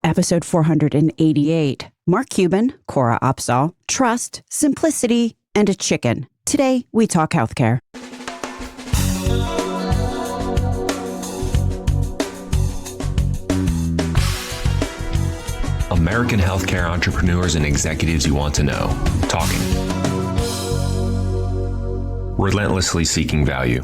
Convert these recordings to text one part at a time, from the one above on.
episode 488. Mark Cuban, Cora Opsahl, Trust, Simplicity, and a Chicken. Today, we talk healthcare. American healthcare entrepreneurs and executives you want to know. Talking. Relentlessly seeking value.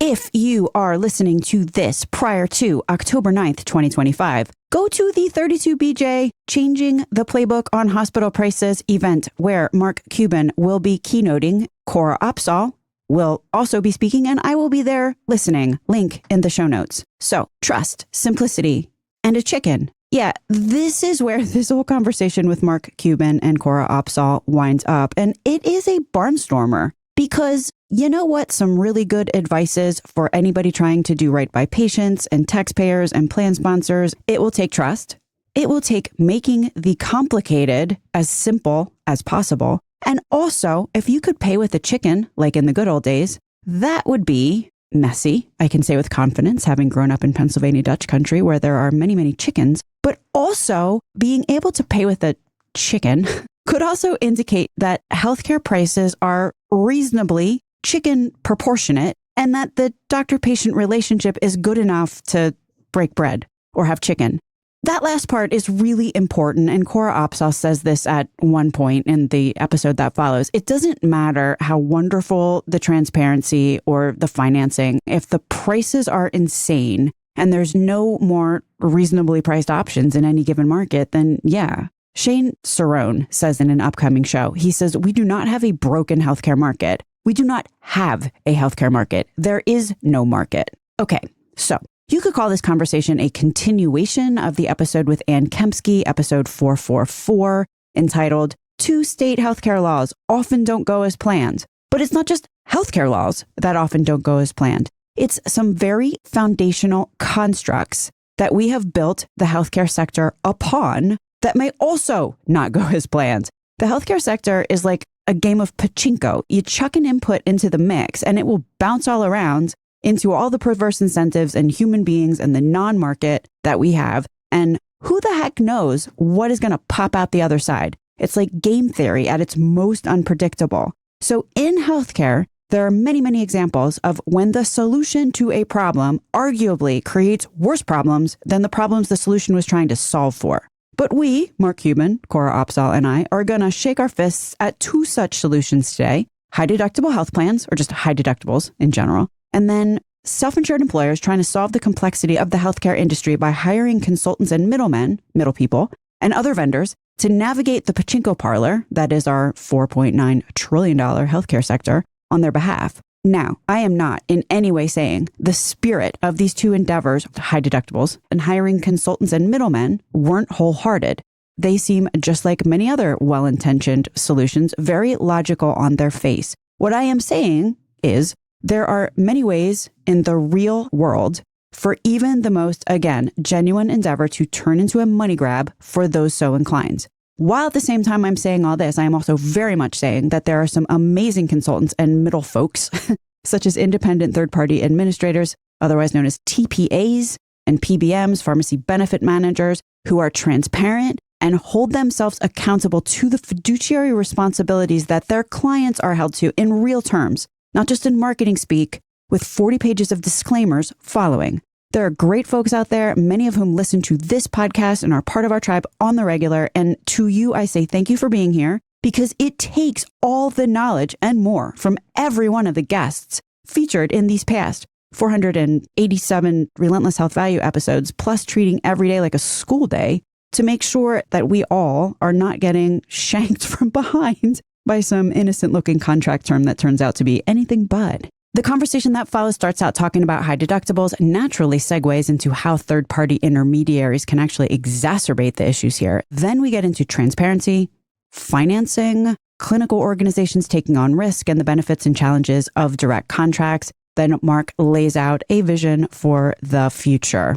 If you are listening to this prior to October 9th, 2025, go to the 32BJ Changing the Playbook on Hospital Prices event where Mark Cuban will be keynoting. Cora Opsahl will also be speaking, and I will be there listening. Link in the show notes. So, trust, simplicity, and a chicken. Yeah, this is where this whole conversation with Mark Cuban and Cora Opsahl winds up. And it is a barnstormer because you know what some really good advice is for anybody trying to do right by patients and taxpayers and plan sponsors? It will take trust. It will take making the complicated as simple as possible. And also, if you could pay with a chicken, like in the good old days, that would be messy, I can say with confidence, having grown up in Pennsylvania Dutch country where there are many, many chickens, but also being able to pay with a chicken could also indicate that healthcare prices are reasonably chicken proportionate and that the doctor-patient relationship is good enough to break bread or have chicken. That last part is really important, and Cora Opsahl says this at one point in the episode that follows. It doesn't matter how wonderful the transparency or the financing. If the prices are insane and there's no more reasonably priced options in any given market, then yeah. Shane Cerrone says in an upcoming show, he says, we do not have a broken healthcare market. We do not have a healthcare market. There is no market. Okay, so you could call this conversation a continuation of the episode with Ann Kempsky, episode 444, entitled, Two State Healthcare Laws Often Don't Go as Planned. But it's not just healthcare laws that often don't go as planned. It's some very foundational constructs that we have built the healthcare sector upon that may also not go as planned. The healthcare sector is like a game of pachinko. You chuck an input into the mix and it will bounce all around into all the perverse incentives and human beings and the non-market that we have. And who the heck knows what is going to pop out the other side? It's like game theory at its most unpredictable. So in healthcare, there are many, many examples of when the solution to a problem arguably creates worse problems than the problems the solution was trying to solve for. But we, Mark Cuban, Cora Opsahl, and I, are going to shake our fists at two such solutions today. High deductible health plans, or just high deductibles in general. And then self-insured employers trying to solve the complexity of the healthcare industry by hiring consultants and middlemen, middle people, and other vendors to navigate the pachinko parlor, that is our $4.9 trillion healthcare sector, on their behalf. Now, I am not in any way saying the spirit of these two endeavors, high deductibles and hiring consultants and middlemen, weren't wholehearted. They seem, just like many other well-intentioned solutions, very logical on their face. What I am saying is there are many ways in the real world for even the most, again, genuine endeavor to turn into a money grab for those so inclined. While at the same time I'm saying all this, I am also very much saying that there are some amazing consultants and middle folks, such as independent third-party administrators, otherwise known as TPAs, and PBMs, pharmacy benefit managers, who are transparent and hold themselves accountable to the fiduciary responsibilities that their clients are held to in real terms, not just in marketing speak, with 40 pages of disclaimers following. There are great folks out there, many of whom listen to this podcast and are part of our tribe on the regular. And to you, I say thank you for being here, because it takes all the knowledge and more from every one of the guests featured in these past 487 Relentless Health Value episodes, plus treating every day like a school day, to make sure that we all are not getting shanked from behind by some innocent-looking contract term that turns out to be anything but. The conversation that follows starts out talking about high deductibles, naturally segues into how third-party intermediaries can actually exacerbate the issues here. Then we get into transparency, financing, clinical organizations taking on risk, and the benefits and challenges of direct contracts. Then Mark lays out a vision for the future.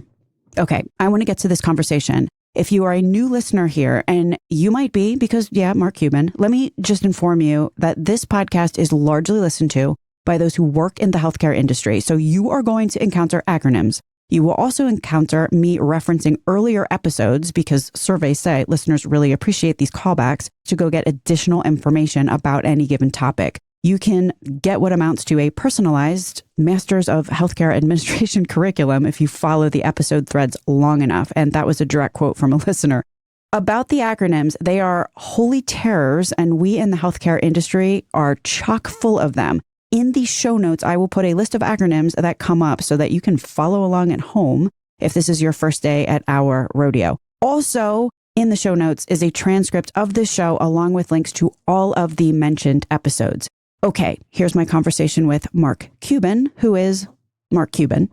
Okay, I want to get to this conversation. If you are a new listener here, and you might be, because Mark Cuban, let me just inform you that this podcast is largely listened to by those who work in the healthcare industry. So you are going to encounter acronyms You will also encounter me referencing earlier episodes because surveys say listeners really appreciate these callbacks to go get additional information about any given topic. You can get what amounts to a personalized Masters of Healthcare Administration curriculum if you follow the episode threads long enough. And that was a direct quote from a listener. About the acronyms, they are holy terrors, and we in the healthcare industry are chock full of them. In the show notes, I will put a list of acronyms that come up so that you can follow along at home if this is your first day at our rodeo. Also, in the show notes is a transcript of this show along with links to all of the mentioned episodes. Okay, here's my conversation with Mark Cuban, who is Mark Cuban,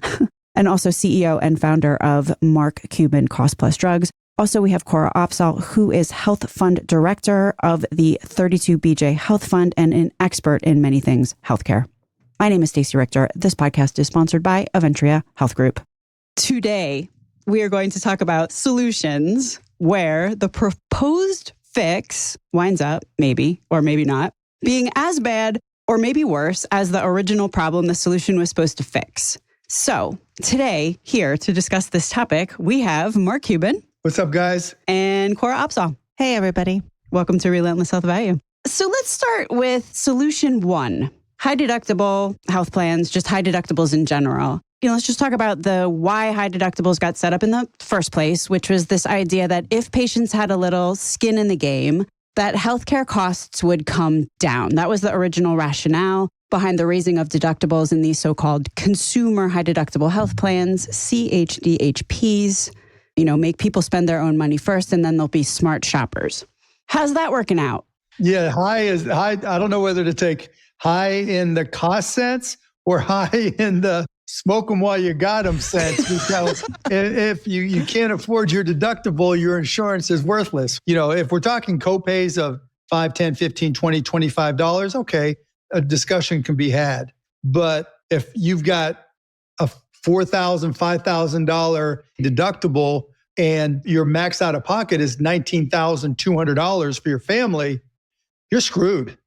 and also CEO and founder of Mark Cuban Cost Plus Drugs. Also, we have Cora Opsahl, who is Health Fund Director of the 32BJ Health Fund and an expert in many things healthcare. My name is Stacey Richter. This podcast is sponsored by Aventria Health Group. Today, we are going to talk about solutions where the proposed fix winds up, maybe or maybe not, being as bad or maybe worse as the original problem the solution was supposed to fix. So today, here to discuss this topic, we have Mark Cuban. What's up, guys? And Cora Opsahl. Hey, everybody. Welcome to Relentless Health Value. So let's start with solution one, high deductible health plans, just high deductibles in general. Let's just talk about the why high deductibles got set up in the first place, which was this idea that if patients had a little skin in the game, that healthcare costs would come down. That was the original rationale behind the raising of deductibles in these so-called consumer high deductible health plans, CHDHPs. Make people spend their own money first, and then they'll be smart shoppers. How's that working out? Yeah, high is high. I don't know whether to take high in the cost sense or high in the smoke them while you got them sense, because if you can't afford your deductible, your insurance is worthless. If we're talking copays of $5, $10, $15, $20, $25, okay, a discussion can be had. But if you've got a $4,000, $5,000 deductible and your max out of pocket is $19,200 for your family, you're screwed.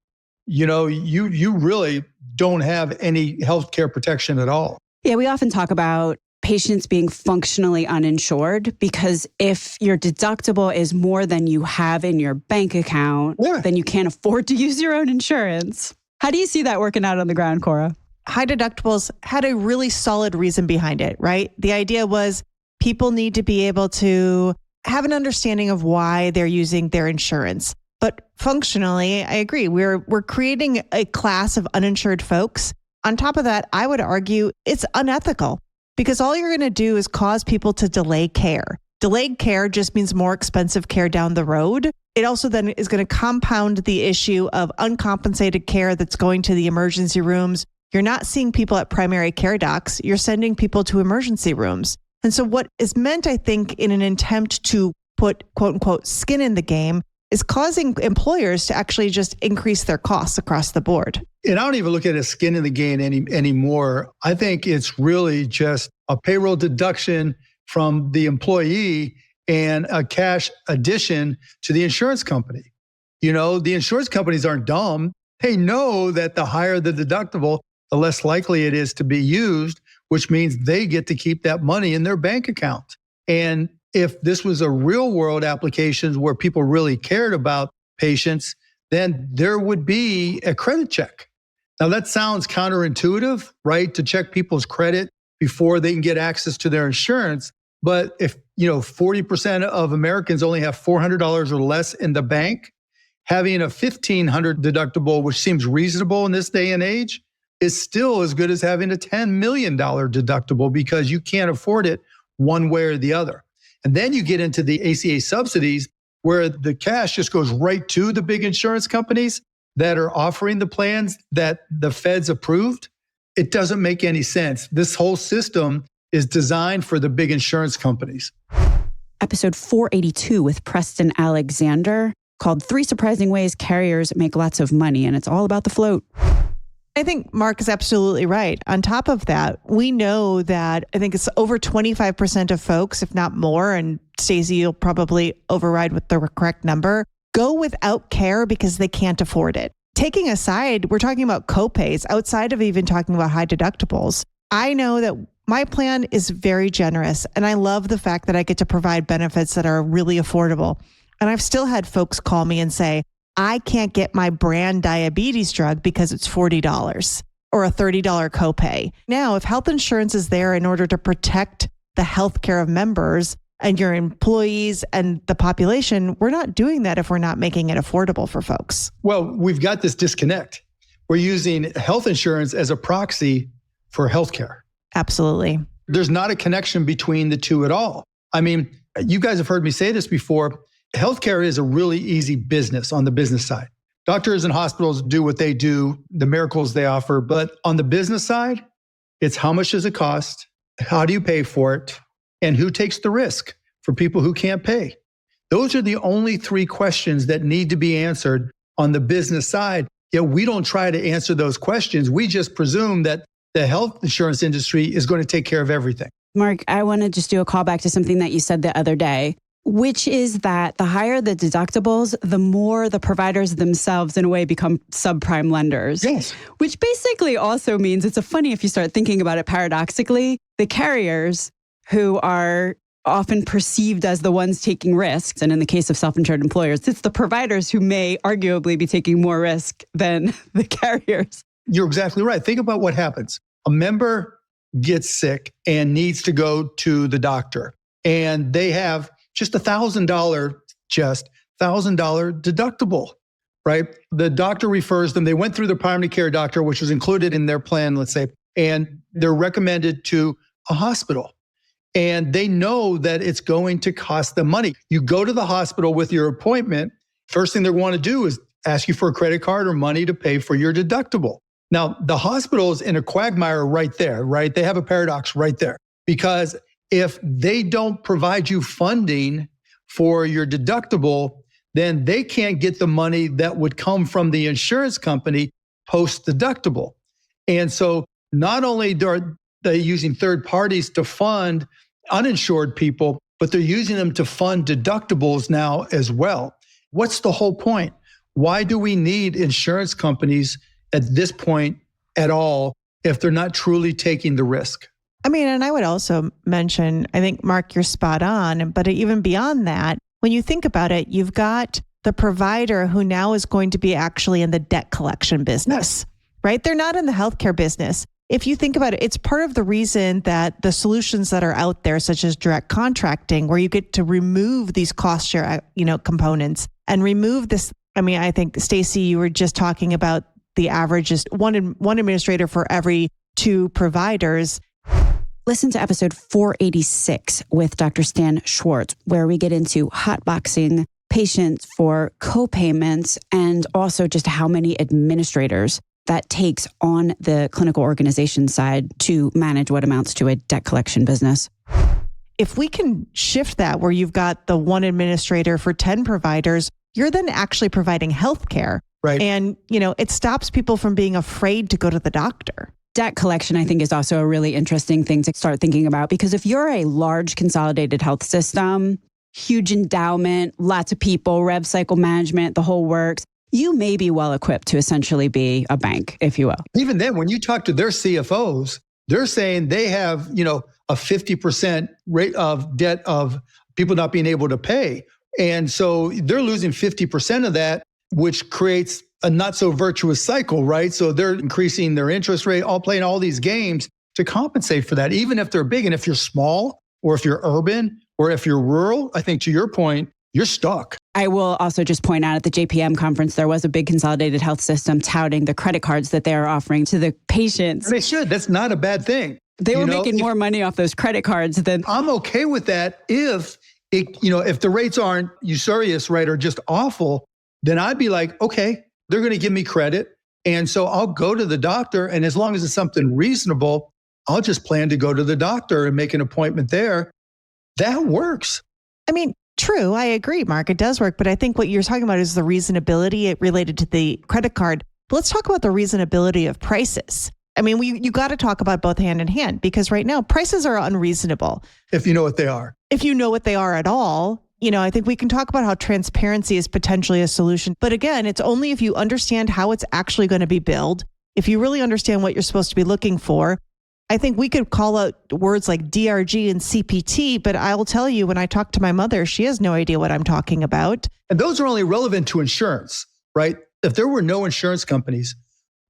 You really don't have any healthcare protection at all. Yeah, we often talk about patients being functionally uninsured because if your deductible is more than you have in your bank account, then you can't afford to use your own insurance. How do you see that working out on the ground, Cora? High deductibles had a really solid reason behind it, right? The idea was people need to be able to have an understanding of why they're using their insurance. But functionally, I agree. We're creating a class of uninsured folks. On top of that, I would argue it's unethical because all you're going to do is cause people to delay care. Delayed care just means more expensive care down the road. It also then is going to compound the issue of uncompensated care that's going to the emergency rooms. You're not seeing people at primary care docs. You're sending people to emergency rooms. And so what is meant, I think, in an attempt to put, quote unquote, skin in the game is causing employers to actually just increase their costs across the board. And I don't even look at it as skin in the game anymore. I think it's really just a payroll deduction from the employee and a cash addition to the insurance company. The insurance companies aren't dumb. They know that the higher the deductible, the less likely it is to be used, which means they get to keep that money in their bank account. And if this was a real world application where people really cared about patients, then there would be a credit check. Now that sounds counterintuitive, right? To check people's credit before they can get access to their insurance. But if 40% of Americans only have $400 or less in the bank, having a $1,500 deductible, which seems reasonable in this day and age, is still as good as having a $10 million deductible because you can't afford it one way or the other. And then you get into the ACA subsidies where the cash just goes right to the big insurance companies that are offering the plans that the feds approved. It doesn't make any sense. This whole system is designed for the big insurance companies. Episode 482 with Preston Alexander called 3 Surprising Ways Carriers Make Lots of Money, and it's all about the float. I think Mark is absolutely right. On top of that, we know that I think it's over 25% of folks, if not more, and Stacey, you'll probably override with the correct number, go without care because they can't afford it. Taking aside, we're talking about copays outside of even talking about high deductibles. I know that my plan is very generous, and I love the fact that I get to provide benefits that are really affordable. And I've still had folks call me and say, I can't get my brand diabetes drug because it's $40 or a $30 copay. Now, if health insurance is there in order to protect the healthcare of members and your employees and the population, we're not doing that if we're not making it affordable for folks. Well, we've got this disconnect. We're using health insurance as a proxy for healthcare. Absolutely. There's not a connection between the two at all. I mean, you guys have heard me say this before. Healthcare is a really easy business on the business side. Doctors and hospitals do what they do, the miracles they offer. But on the business side, it's how much does it cost? How do you pay for it? And who takes the risk for people who can't pay? Those are the only three questions that need to be answered on the business side. Yet we don't try to answer those questions. We just presume that the health insurance industry is going to take care of everything. Mark, I want to just do a callback to something that you said the other day, which is that the higher the deductibles, the more the providers themselves, in a way, become subprime lenders. Yes. Which basically also means, it's funny if you start thinking about it paradoxically, the carriers who are often perceived as the ones taking risks, and in the case of self-insured employers, it's the providers who may arguably be taking more risk than the carriers. You're exactly right. Think about what happens. A member gets sick and needs to go to the doctor, and they have just $1,000 deductible, right? The doctor refers them. They went through the primary care doctor, which was included in their plan, let's say, and they're recommended to a hospital. And they know that it's going to cost them money. You go to the hospital with your appointment. First thing they want to do is ask you for a credit card or money to pay for your deductible. Now, the hospital is in a quagmire right there, right? They have a paradox right there. Because if they don't provide you funding for your deductible, then they can't get the money that would come from the insurance company post-deductible. And so not only are they using third parties to fund uninsured people, but they're using them to fund deductibles now as well. What's the whole point? Why do we need insurance companies at this point at all if they're not truly taking the risk? I mean, and I would also mention, I think, Mark, you're spot on, but even beyond that, when you think about it, you've got the provider who now is going to be actually in the debt collection business, right? They're not in the healthcare business. If you think about it, it's part of the reason that the solutions that are out there, such as direct contracting, where you get to remove these cost share, components and remove this. I mean, I think, Stacey, you were just talking about the average is one administrator for every two providers. Listen to episode 486 with Dr. Stan Schwartz, where we get into hotboxing patients for co-payments and also just how many administrators that takes on the clinical organization side to manage what amounts to a debt collection business. If we can shift that where you've got the one administrator for 10 providers, you're then actually providing healthcare. Right. And, it stops people from being afraid to go to the doctor. Debt collection, I think, is also a really interesting thing to start thinking about, because if you're a large consolidated health system, huge endowment, lots of people, rev cycle management, the whole works, you may be well equipped to essentially be a bank, if you will. Even then, when you talk to their CFOs, they're saying they have, a 50% rate of debt of people not being able to pay. And so they're losing 50% of that, which creates a not so virtuous cycle, right? So they're increasing their interest rate, all playing all these games to compensate for that, even if they're big. And if you're small, or if you're urban, or if you're rural, I think to your point, you're stuck. I will also just point out at the JPM conference, there was a big consolidated health system touting the credit cards that they are offering to the patients. They should. That's not a bad thing. They were making more money off those credit cards than... I'm okay with that if the rates aren't usurious, right, or just awful, then I'd be like, okay, they're going to give me credit. And so I'll go to the doctor. And as long as it's something reasonable, I'll just plan to go to the doctor and make an appointment there. That works. I mean, true. I agree, Mark. It does work. But I think what you're talking about is the reasonability related to the credit card. But let's talk about the reasonability of prices. I mean, you got to talk about both hand in hand, because right now prices are unreasonable. If you know what they are. If you know what they are at all, I think we can talk about how transparency is potentially a solution. But again, it's only if you understand how it's actually going to be billed, if you really understand what you're supposed to be looking for, I think we could call out words like DRG and CPT, but I will tell you, when I talk to my mother, she has no idea what I'm talking about. And those are only relevant to insurance, right? If there were no insurance companies,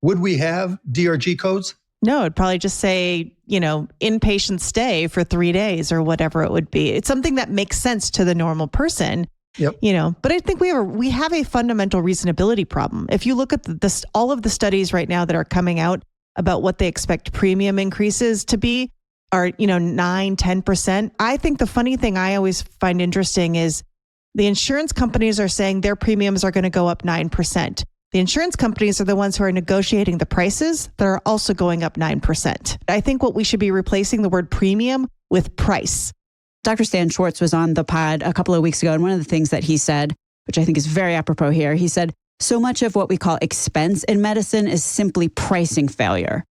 would we have DRG codes? No, it'd probably just say, inpatient stay for 3 days or whatever it would be. It's something that makes sense to the normal person. Yep. But I think we have a fundamental reasonability problem. If you look at all of the studies right now that are coming out about what they expect premium increases to be are, 9, 10%. I think the funny thing I always find interesting is the insurance companies are saying their premiums are going to go up 9%. The insurance companies are the ones who are negotiating the prices that are also going up 9%. I think what we should be replacing the word premium with price. Dr. Stan Schwartz was on the pod a couple of weeks ago, and one of the things that he said, which I think is very apropos here, he said, so much of what we call expense in medicine is simply pricing failure.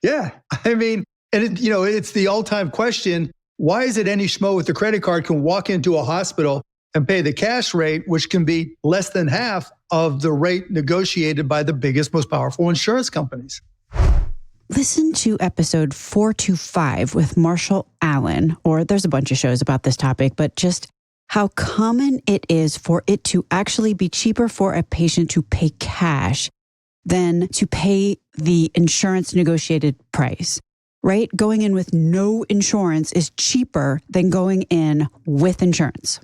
Yeah. I mean, and it's the all-time question. Why is it any schmo with a credit card can walk into a hospital and pay the cash rate, which can be less than half of the rate negotiated by the biggest, most powerful insurance companies? Listen to episode 425 with Marshall Allen, or there's a bunch of shows about this topic, but just how common it is for it to actually be cheaper for a patient to pay cash than to pay the insurance negotiated price, right? Going in with no insurance is cheaper than going in with insurance.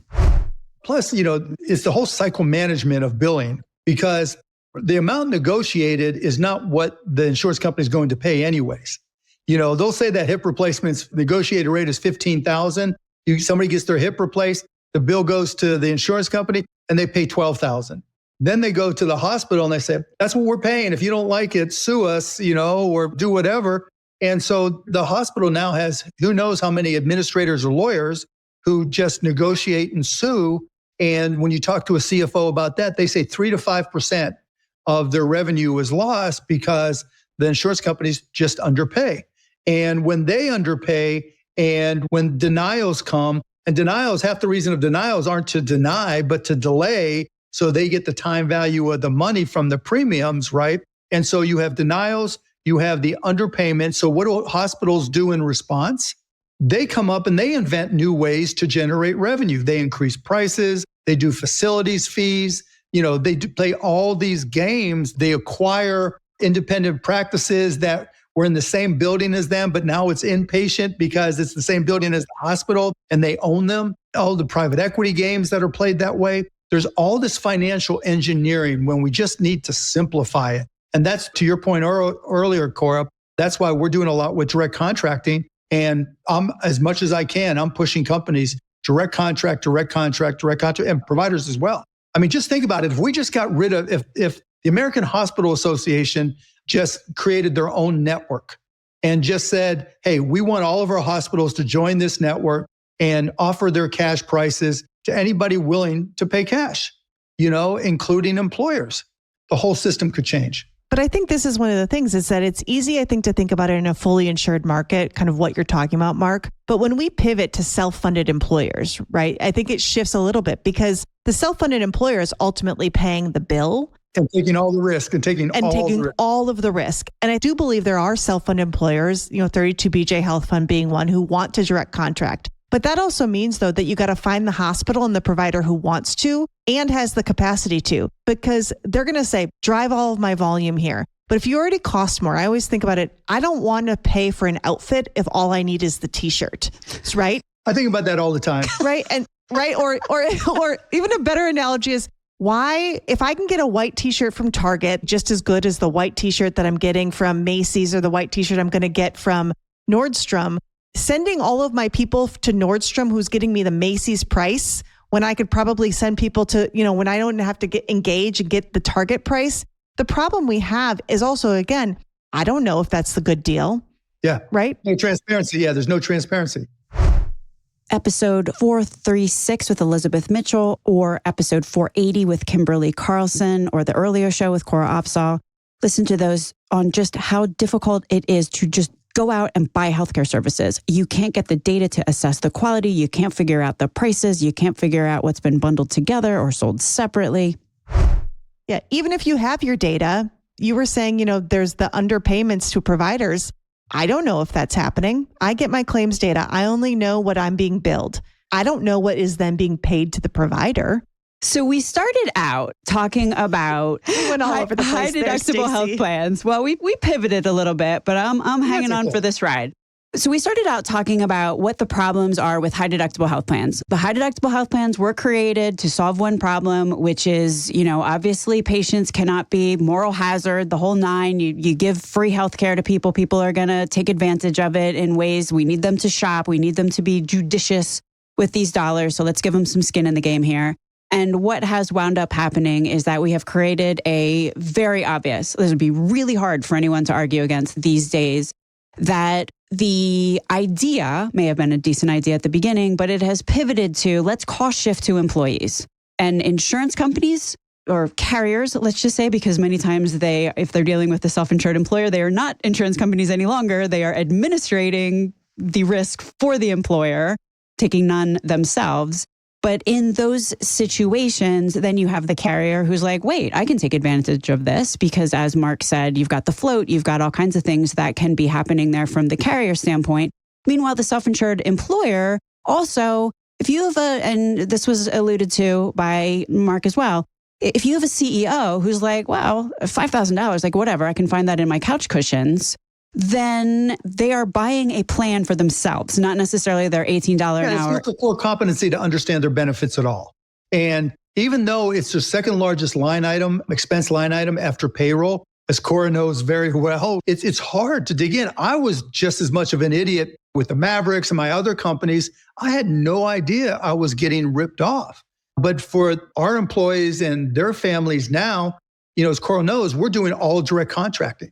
Plus, it's the whole cycle management of billing, because the amount negotiated is not what the insurance company is going to pay anyways. They'll say that hip replacement's negotiated rate is $15,000. Somebody gets their hip replaced, the bill goes to the insurance company and they pay $12,000. Then they go to the hospital and they say, that's what we're paying. If you don't like it, sue us, or do whatever. And so the hospital now has who knows how many administrators or lawyers who just negotiate and sue. And when you talk to a CFO about that, they say 3 to 5% of their revenue is lost because the insurance companies just underpay. And when they underpay and when denials come, and denials, half the reason of denials aren't to deny, but to delay, so they get the time value of the money from the premiums, right? And so you have denials, you have the underpayment. So what do hospitals do in response? They come up and they invent new ways to generate revenue. They increase prices, they do facilities fees, they play all these games. They acquire independent practices that were in the same building as them, but now it's inpatient because it's the same building as the hospital and they own them. All the private equity games that are played that way. There's all this financial engineering when we just need to simplify it. And that's to your point earlier, Cora. That's why we're doing a lot with direct contracting. And as much as I can, I'm pushing companies, direct contract, and providers as well. I mean, just think about it. If we just got rid of, if the American Hospital Association just created their own network and just said, hey, we want all of our hospitals to join this network and offer their cash prices to anybody willing to pay cash, including employers, the whole system could change. But I think this is one of the things is that it's easy, I think, to think about it in a fully insured market, kind of what you're talking about, Mark. But when we pivot to self-funded employers, right, I think it shifts a little bit because the self-funded employer is ultimately paying the bill. And taking all the risk and taking all of the risk. And I do believe there are self-funded employers, 32BJ Health Fund being one, who want to direct contract. But that also means, though, that you got to find the hospital and the provider who wants to and has the capacity to, because they're going to say, drive all of my volume here. But if you already cost more, I always think about it. I don't want to pay for an outfit if all I need is the t-shirt, right? I think about that all the time. Right. And right. Or even a better analogy is, why, if I can get a white t-shirt from Target just as good as the white t-shirt that I'm getting from Macy's or the white t-shirt I'm going to get from Nordstrom, sending all of my people to Nordstrom who's getting me the Macy's price when I could probably send people to, when I don't have to engage and get the Target price. The problem we have is also, again, I don't know if that's the good deal. Yeah. Right? No transparency. Yeah, there's no transparency. Episode 436 with Elizabeth Mitchell, or episode 480 with Kimberly Carlson, or the earlier show with Cora Opsahl. Listen to those on just how difficult it is to just go out and buy healthcare services. You can't get the data to assess the quality. You can't figure out the prices. You can't figure out what's been bundled together or sold separately. Yeah. Even if you have your data, you were saying, there's the underpayments to providers. I don't know if that's happening. I get my claims data. I only know what I'm being billed. I don't know what is then being paid to the provider. So we started out talking about We went all over the place high there, deductible health Stacey. plans. Well, we pivoted a little bit, but I'm hanging on for this ride. So we started out talking about what the problems are with high deductible health plans. The high deductible health plans were created to solve one problem, which is, obviously patients cannot be moral hazard, the whole nine. You give free health care to people. People are going to take advantage of it in ways we need them to shop. We need them to be judicious with these dollars. So let's give them some skin in the game here. And what has wound up happening is that we have created a very obvious, this would be really hard for anyone to argue against these days, that the idea may have been a decent idea at the beginning, but it has pivoted to let's cost shift to employees. And insurance companies or carriers, let's just say, because many times if they're dealing with a self-insured employer, they are not insurance companies any longer. They are administrating the risk for the employer, taking none themselves. But in those situations, then you have the carrier who's like, wait, I can take advantage of this because, as Mark said, you've got the float, you've got all kinds of things that can be happening there from the carrier standpoint. Meanwhile, the self-insured employer also, if you have and this was alluded to by Mark as well, if you have a CEO who's like, well, $5,000, like whatever, I can find that in my couch cushions, then they are buying a plan for themselves, not necessarily their $18 an hour. It's not the core competency to understand their benefits at all. And even though it's the second largest expense line item after payroll, as Cora knows very well, it's hard to dig in. I was just as much of an idiot with the Mavericks and my other companies. I had no idea I was getting ripped off. But for our employees and their families now, as Cora knows, we're doing all direct contracting.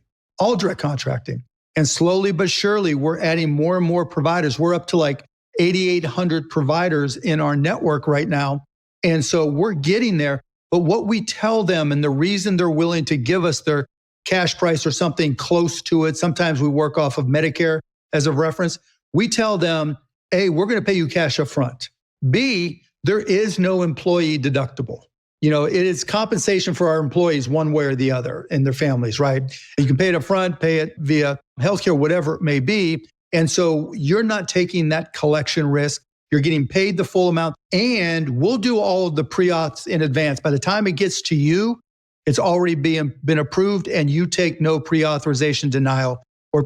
And slowly but surely, we're adding more and more providers. We're up to like 8,800 providers in our network right now. And so we're getting there. But what we tell them and the reason they're willing to give us their cash price or something close to it, sometimes we work off of Medicare as a reference. We tell them, A, we're going to pay you cash up front. B, there is no employee deductible. It is compensation for our employees one way or the other and their families, right? You can pay it up front, pay it via healthcare, whatever it may be. And so you're not taking that collection risk. You're getting paid the full amount, and we'll do all of the pre-auths in advance. By the time it gets to you, it's already been approved, and you take no pre-authorization denial or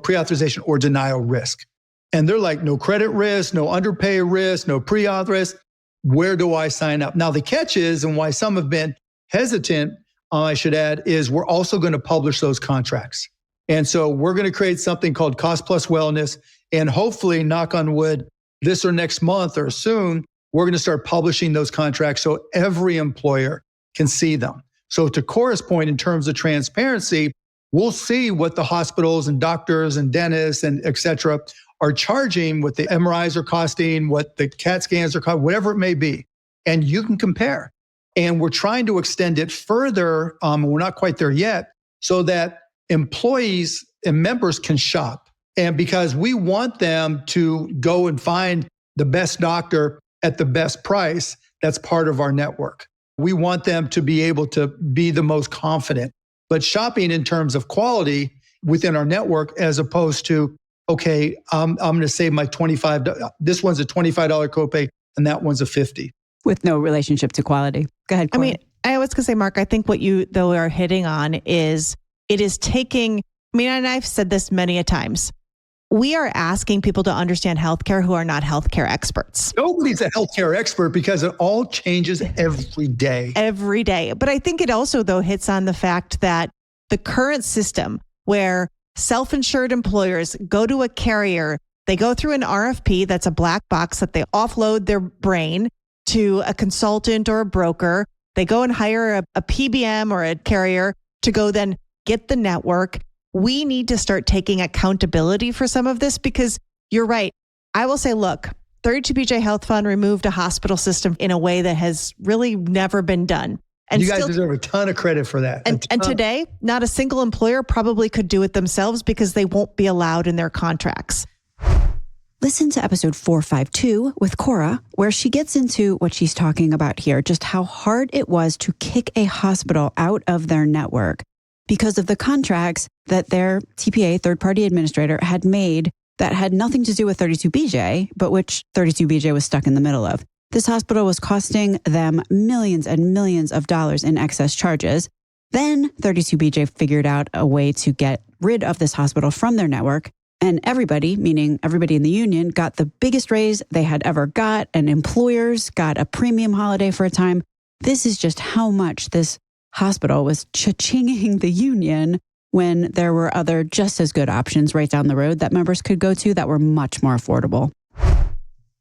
denial risk. And they're like, no credit risk, no underpay risk, no pre-auth risk. Where do I sign up? Now, the catch is, and why some have been hesitant, I should add, is we're also going to publish those contracts. And so we're going to create something called Cost Plus Wellness. And hopefully, knock on wood, this or next month or soon, we're going to start publishing those contracts so every employer can see them. So to Cora's point, in terms of transparency, we'll see what the hospitals and doctors and dentists and et cetera are charging, what the MRIs are costing, what the CAT scans are costing, whatever it may be. And you can compare. And we're trying to extend it further. We're not quite there yet, so that employees and members can shop. And because we want them to go and find the best doctor at the best price, that's part of our network. We want them to be able to be the most confident. But shopping in terms of quality within our network, as opposed to, okay, I'm going to save my $25. This one's a $25 copay and that one's a $50. With no relationship to quality. Go ahead, Cora. I was going to say, Mark, I think what you, though, are hitting on is it is taking, and I've said this many a times, we are asking people to understand healthcare who are not healthcare experts. Nobody's a healthcare expert because it all changes every day. Every day. But I think it also, though, hits on the fact that the current system where self-insured employers go to a carrier, they go through an RFP that's a black box that they offload their brain to a consultant or a broker. They go and hire a PBM or a carrier to go then get the network. We need to start taking accountability for some of this because you're right. I will say, look, 32BJ Health Fund removed a hospital system in a way that has really never been done. And you guys deserve a ton of credit for that. And today, not a single employer probably could do it themselves because they won't be allowed in their contracts. Listen to episode 452 with Cora, where she gets into what she's talking about here, just how hard it was to kick a hospital out of their network. because of the contracts that their TPA, third-party administrator, had made that had nothing to do with 32BJ, but which 32BJ was stuck in the middle of. This hospital was costing them millions and millions of dollars in excess charges. Then 32BJ figured out a way to get rid of this hospital from their network, and everybody, meaning everybody in the union, got the biggest raise they had ever got, and employers got a premium holiday for a time. This is just how much this hospital was cha-chinging the union when there were other just as good options right down the road that members could go to that were much more affordable.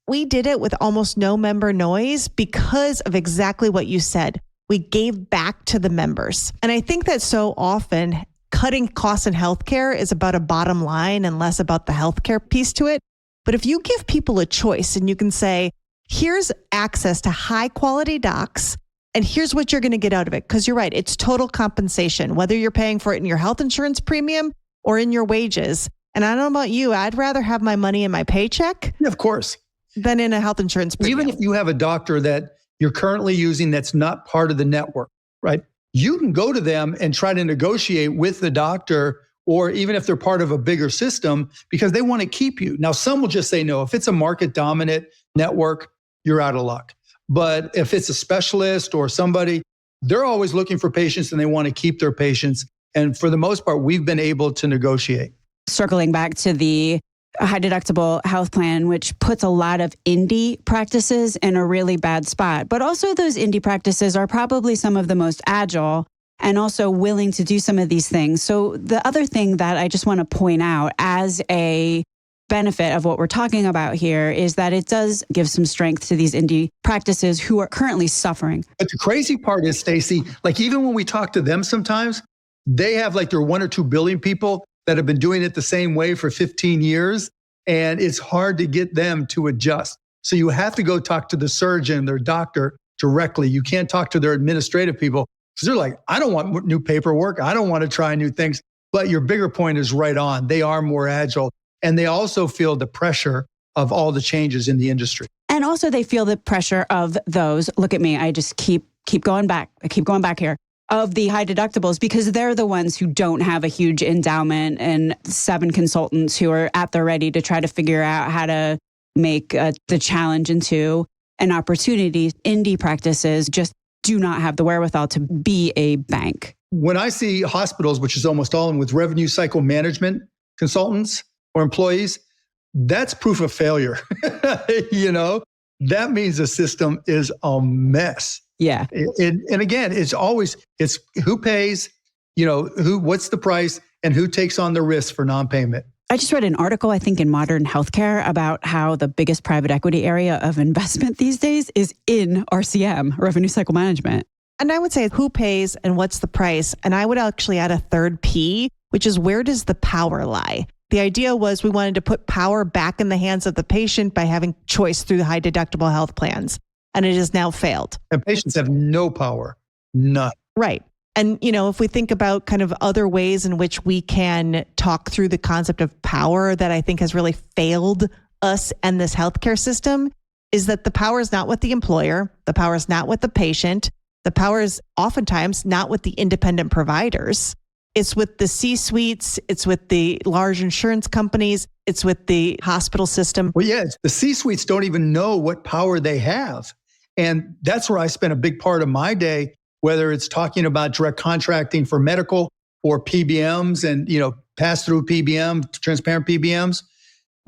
We did it with almost no member noise because of exactly what you said. We gave back to the members. And I think that so often cutting costs in healthcare is about a bottom line and less about the healthcare piece to it. But if you give people a choice and you can say, here's access to high quality docs, and here's what you're going to get out of it. Because you're right, it's total compensation, whether you're paying for it in your health insurance premium or in your wages. And I don't know about you, I'd rather have my money in my paycheck. Yeah, of course. Than in a health insurance premium. Even if you have a doctor that you're currently using that's not part of the network, right? You can go to them and try to negotiate with the doctor, or even if they're part of a bigger system, because they want to keep you. Now, some will just say no. If it's a market dominant network, you're out of luck. But if it's a specialist or somebody, they're always looking for patients and they want to keep their patients. And for the most part, we've been able to negotiate. Circling back to the high deductible health plan, which puts a lot of indie practices in a really bad spot. But also those indie practices are probably some of the most agile and also willing to do some of these things. So the other thing that I just want to point out as a benefit of what we're talking about here is that it does give some strength to these indie practices who are currently suffering. But the crazy part is, Stacey, like even when we talk to them sometimes, they have like their 1 or 2 billion people that have been doing it the same way for 15 years. And it's hard to get them to adjust. So you have to go talk to the surgeon, their doctor directly. You can't talk to their administrative people because they're like, I don't want new paperwork. I don't want to try new things. But your bigger point is right on. They are more agile. And they also feel the pressure of all the changes in the industry. And also they feel the pressure of those, look at me, I just keep going back. I keep going back here. Of the high deductibles, because they're the ones who don't have a huge endowment and 7 consultants who are at the ready to try to figure out how to make the challenge into an opportunity. Indie practices just do not have the wherewithal to be a bank. When I see hospitals, which is almost all of them, with revenue cycle management consultants or employees, that's proof of failure. You know, that means the system is a mess. Yeah. And again, it's who pays, what's the price and who takes on the risk for non-payment. I just read an article, I think, in Modern Healthcare about how the biggest private equity area of investment these days is in RCM, revenue cycle management. And I would say who pays and what's the price. And I would actually add a third P, which is where does the power lie? The idea was we wanted to put power back in the hands of the patient by having choice through the high deductible health plans. And it has now failed. And patients have no power, none. Right. And, if we think about kind of other ways in which we can talk through the concept of power that I think has really failed us and this healthcare system, is that the power is not with the employer. The power is not with the patient. The power is oftentimes not with the independent providers. It's with the C-suites. It's with the large insurance companies. It's with the hospital system. Well, yeah, the C-suites don't even know what power they have. And that's where I spent a big part of my day, whether it's talking about direct contracting for medical or PBMs and, pass-through PBM, transparent PBMs.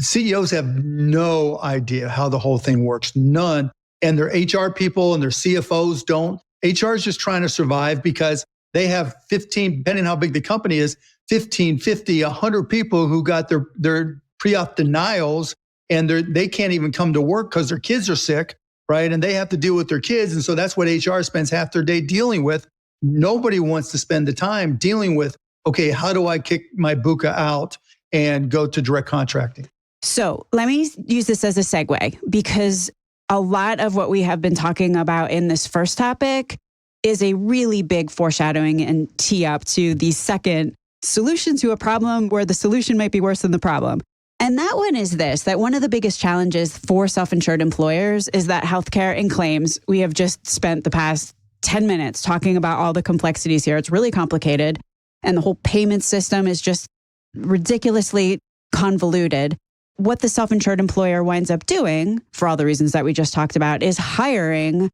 CEOs have no idea how the whole thing works, none. And their HR people and their CFOs don't. HR is just trying to survive because they have 15, depending on how big the company is, 15, 50, 100 people who got their pre-op denials and they can't even come to work because their kids are sick. Right. And they have to deal with their kids. And so that's what HR spends half their day dealing with. Nobody wants to spend the time dealing with, okay, how do I kick my buka out and go to direct contracting? So let me use this as a segue, because a lot of what we have been talking about in this first topic is a really big foreshadowing and tee up to the second solution to a problem where the solution might be worse than the problem. And that one is this, that one of the biggest challenges for self-insured employers is that healthcare and claims, we have just spent the past 10 minutes talking about all the complexities here. It's really complicated. and the whole payment system is just ridiculously convoluted. What the self-insured employer winds up doing, for all the reasons that we just talked about, is outsourcing,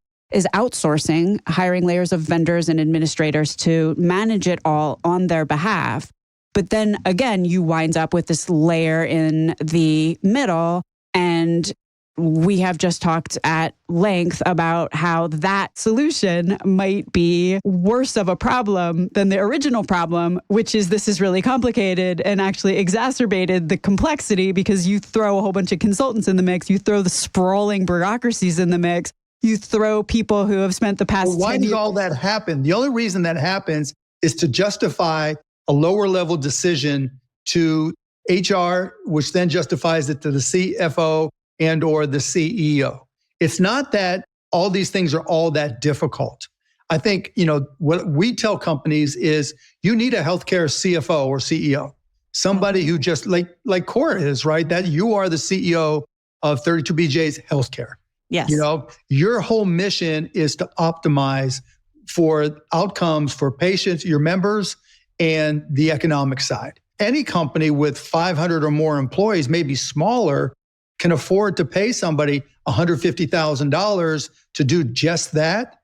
hiring layers of vendors and administrators to manage it all on their behalf. But then again, you wind up with this layer in the middle, and we have just talked at length about how that solution might be worse of a problem than the original problem, which is this is really complicated and actually exacerbated the complexity because you throw a whole bunch of consultants in the mix, you throw the sprawling bureaucracies in the mix, you throw people who have spent the past 10 years. Why does all that happen? The only reason that happens is to justify a lower level decision to HR, which then justifies it to the CFO and or the CEO. It's not that all these things are all that difficult. I think, what we tell companies is you need a healthcare CFO or CEO, somebody who just like Cora is, right? That you are the CEO of 32BJ's healthcare. Yes. Your whole mission is to optimize for outcomes for patients, your members, and the economic side. Any company with 500 or more employees, maybe smaller, can afford to pay somebody $150,000 to do just that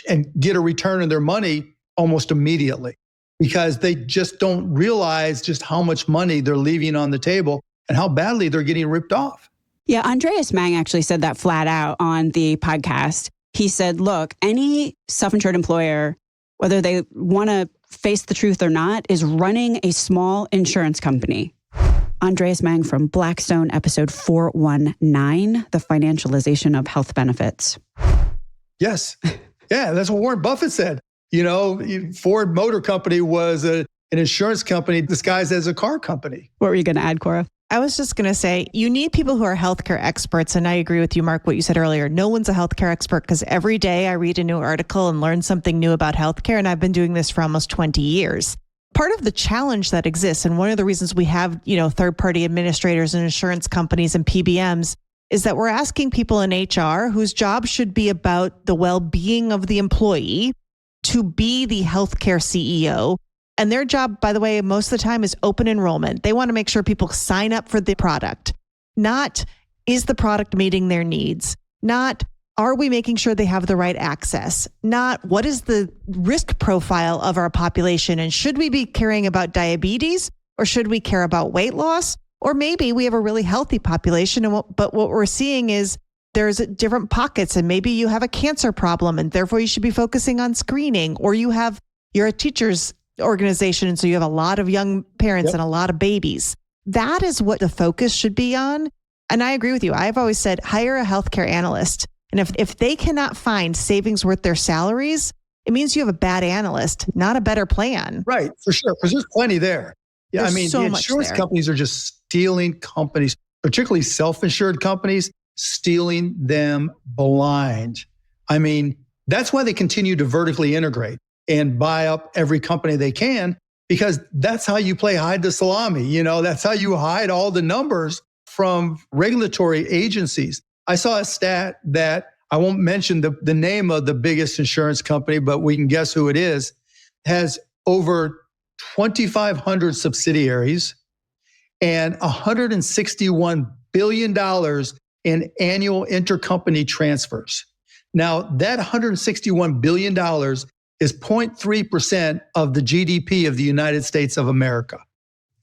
and get a return on their money almost immediately because they just don't realize just how much money they're leaving on the table and how badly they're getting ripped off. Yeah, Andreas Mang actually said that flat out on the podcast. He said, look, any self-insured employer, whether they want to face the truth or not, is running a small insurance company. Andreas Mang from Blackstone, episode 419, The Financialization of Health Benefits. Yes. Yeah, that's what Warren Buffett said. Ford Motor Company was an insurance company disguised as a car company. What were you going to add, Cora? I was just going to say, you need people who are healthcare experts. And I agree with you, Mark, what you said earlier. No one's a healthcare expert because every day I read a new article and learn something new about healthcare. And I've been doing this for almost 20 years. Part of the challenge that exists, and one of the reasons we have, third-party administrators and insurance companies and PBMs, is that we're asking people in HR whose job should be about the well-being of the employee to be the healthcare CEO. And their job, by the way, most of the time is open enrollment. They want to make sure people sign up for the product. Not, is the product meeting their needs? Not, are we making sure they have the right access? Not, what is the risk profile of our population? And should we be caring about diabetes or should we care about weight loss? Or maybe we have a really healthy population, but what we're seeing is there's different pockets and maybe you have a cancer problem and therefore you should be focusing on screening, or you're a teacher's organization and so you have a lot of young parents and a lot of babies. That is what the focus should be on. And I agree with you. I've always said, hire a healthcare analyst. And if they cannot find savings worth their salaries, it means you have a bad analyst, not a better plan. Right, for sure, because there's plenty there. Yeah, there's the insurance companies are just stealing companies, particularly self-insured companies, stealing them blind. That's why they continue to vertically integrate and buy up every company they can, because that's how you play hide the salami. That's how you hide all the numbers from regulatory agencies. I saw a stat that I won't mention the name of the biggest insurance company, but we can guess who it is, has over 2,500 subsidiaries and $161 billion in annual intercompany transfers. Now, that $161 billion is 0.3% of the GDP of the United States of America.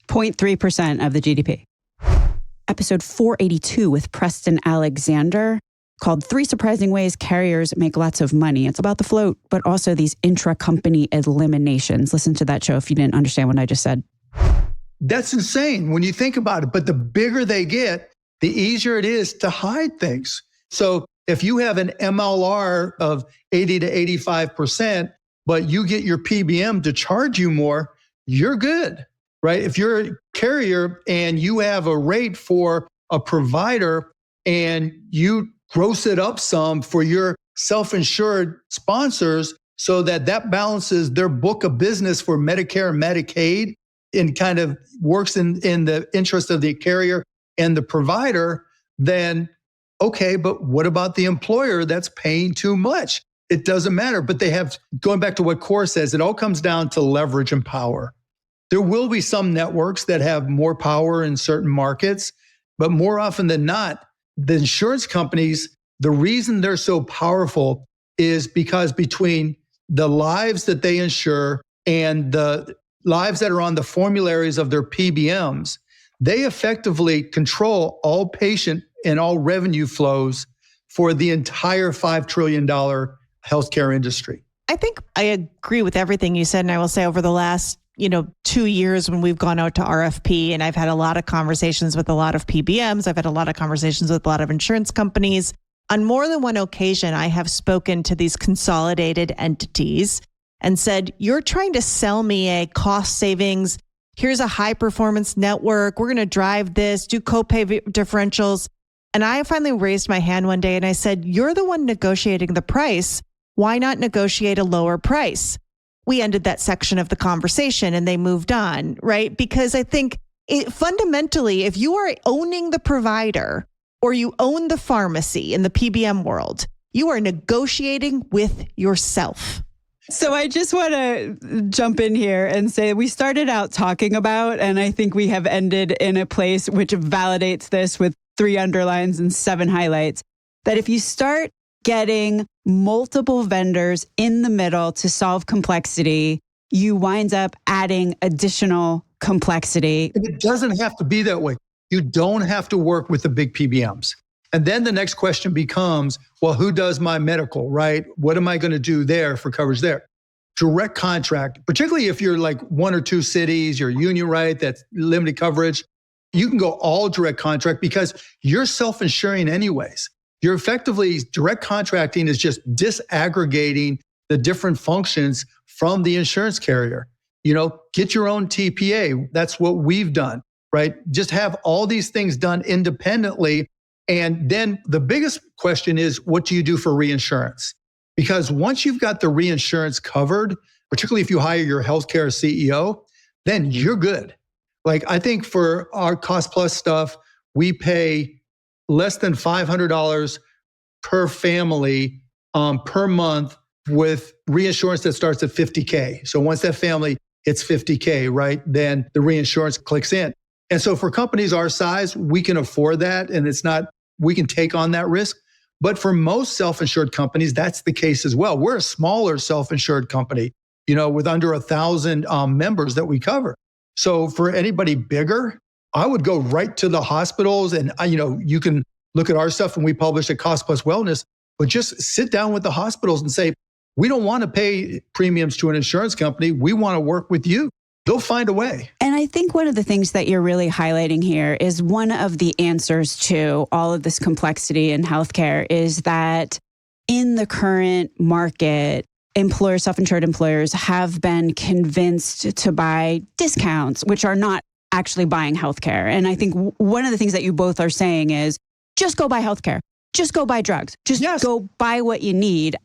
0.3% of the GDP. Episode 482 with Preston Alexander, called 3 Surprising Ways Carriers Make Lots of Money. It's about the float, but also these intra-company eliminations. Listen to that show if you didn't understand what I just said. That's insane when you think about it. But the bigger they get, the easier it is to hide things. So if you have an MLR of 80 to 85%, but you get your PBM to charge you more, you're good, right? If you're a carrier and you have a rate for a provider and you gross it up some for your self-insured sponsors so that balances their book of business for Medicare and Medicaid and kind of works in the interest of the carrier and the provider, then okay, but what about the employer that's paying too much? It doesn't matter. But they have, going back to what Cora says, it all comes down to leverage and power. There will be some networks that have more power in certain markets, but more often than not, the insurance companies, the reason they're so powerful is because between the lives that they insure and the lives that are on the formularies of their PBMs, they effectively control all patient and all revenue flows for the entire $5 trillion healthcare industry. I think I agree with everything you said. And I will say over the last 2 years when we've gone out to RFP, and I've had a lot of conversations with a lot of PBMs, I've had a lot of conversations with a lot of insurance companies. On more than one occasion, I have spoken to these consolidated entities and said, you're trying to sell me a cost savings. Here's a high performance network. We're going to drive this, do copay differentials. And I finally raised my hand one day and I said, you're the one negotiating the price. Why not negotiate a lower price? We ended that section of the conversation and they moved on, right? Because I think fundamentally, if you are owning the provider or you own the pharmacy in the PBM world, you are negotiating with yourself. So I just want to jump in here and say we started out talking about, and I think we have ended in a place which validates this with 3 underlines and 7 highlights, that if you start getting multiple vendors in the middle to solve complexity, you wind up adding additional complexity. And it doesn't have to be that way. You don't have to work with the big PBMs. And then the next question becomes, well, who does my medical, right? What am I going to do there for coverage there? Direct contract, particularly if you're like 1 or 2 cities, you're union, right? That's limited coverage. You can go all direct contract because you're self-insuring anyways. You're effectively, direct contracting is just disaggregating the different functions from the insurance carrier. Get your own TPA. That's what we've done, right? Just have all these things done independently. And then the biggest question is, what do you do for reinsurance? Because once you've got the reinsurance covered, particularly if you hire your healthcare CEO, then you're good. Like I think for our cost plus stuff, we pay less than $500 per family per month with reinsurance that starts at $50K. So once that family hits $50K, right, then the reinsurance clicks in. And so for companies our size, we can afford that. And we can take on that risk. But for most self-insured companies, that's the case as well. We're a smaller self-insured company, with under 1,000 members that we cover. So for anybody bigger, I would go right to the hospitals and, you can look at our stuff when we publish at Cost Plus Wellness, but just sit down with the hospitals and say, we don't want to pay premiums to an insurance company. We want to work with you. They'll find a way. And I think one of the things that you're really highlighting here is one of the answers to all of this complexity in healthcare is that in the current market, self-insured employers have been convinced to buy discounts, which are not actually buying healthcare. And I think one of the things that you both are saying is just go buy healthcare, just go buy drugs, just go buy what you need.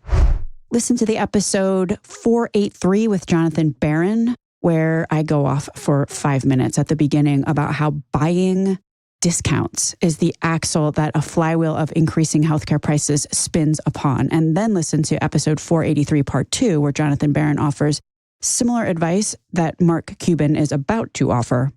Listen to the episode 483 with Jonathan Barron, where I go off for 5 minutes at the beginning about how buying discounts is the axle that a flywheel of increasing healthcare prices spins upon. And then listen to episode 483, part 2, where Jonathan Barron offers similar advice that Mark Cuban is about to offer.